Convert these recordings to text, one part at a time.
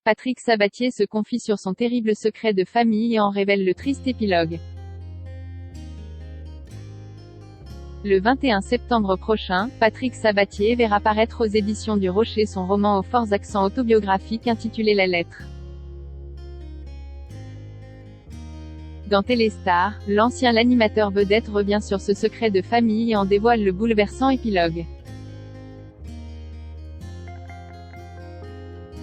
Patrick Sabatier se confie sur son terrible secret de famille et en révèle le triste épilogue. Le 21 septembre prochain, Patrick Sabatier verra paraître aux éditions du Rocher son roman aux forts accents autobiographiques intitulé La Lettre. Dans Téléstar, l'ancien l'animateur vedette revient sur ce secret de famille et en dévoile le bouleversant épilogue.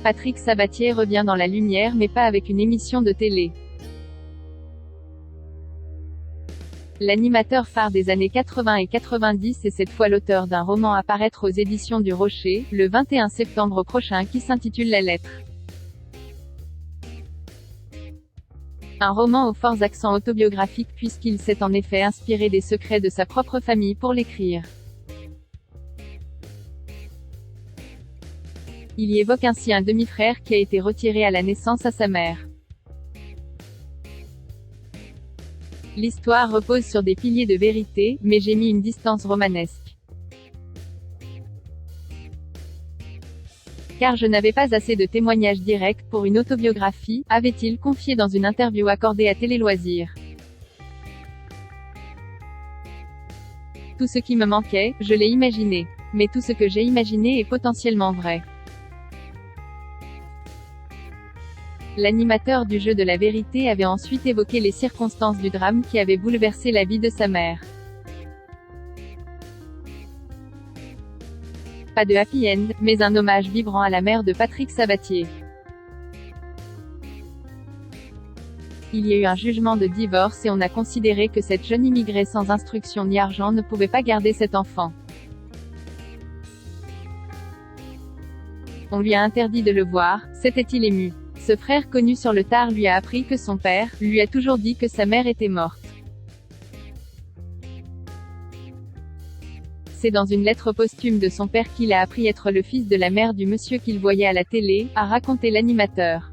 Patrick Sabatier revient dans la lumière mais pas avec une émission de télé. L'animateur phare des années 80 et 90 est cette fois l'auteur d'un roman à paraître aux éditions du Rocher, le 21 septembre prochain qui s'intitule La Lettre. Un roman aux forts accents autobiographiques puisqu'il s'est en effet inspiré des secrets de sa propre famille pour l'écrire. Il y évoque ainsi un demi-frère qui a été retiré à la naissance à sa mère. L'histoire repose sur des piliers de vérité, mais j'ai mis une distance romanesque. Car je n'avais pas assez de témoignages directs pour une autobiographie, avait-il confié dans une interview accordée à Télé Loisirs. Tout ce qui me manquait, je l'ai imaginé. Mais tout ce que j'ai imaginé est potentiellement vrai. L'animateur du jeu de la vérité avait ensuite évoqué les circonstances du drame qui avait bouleversé la vie de sa mère. Pas de happy end, mais un hommage vibrant à la mère de Patrick Sabatier. Il y a eu un jugement de divorce et on a considéré que cette jeune immigrée sans instruction ni argent ne pouvait pas garder cet enfant. On lui a interdit de le voir, s'était-il ému. Ce frère connu sur le tard lui a appris que son père, lui a toujours dit que sa mère était morte. C'est dans une lettre posthume de son père qu'il a appris être le fils de la mère du monsieur qu'il voyait à la télé, a raconté l'animateur.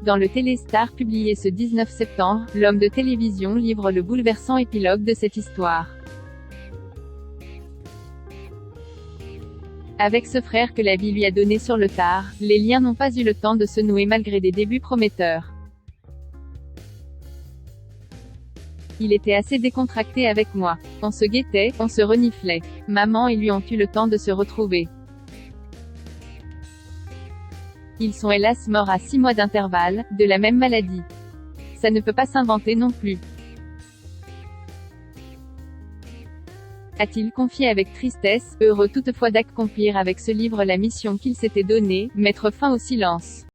Dans le Téléstar publié ce 19 septembre, l'homme de télévision livre le bouleversant épilogue de cette histoire. Avec ce frère que la vie lui a donné sur le tard, les liens n'ont pas eu le temps de se nouer malgré des débuts prometteurs. Il était assez décontracté avec moi. On se guettait, on se reniflait. Maman et lui ont eu le temps de se retrouver. Ils sont hélas morts à 6 mois d'intervalle, de la même maladie. Ça ne peut pas s'inventer non plus. A-t-il confié avec tristesse, heureux toutefois d'accomplir avec ce livre la mission qu'il s'était donnée, mettre fin au silence.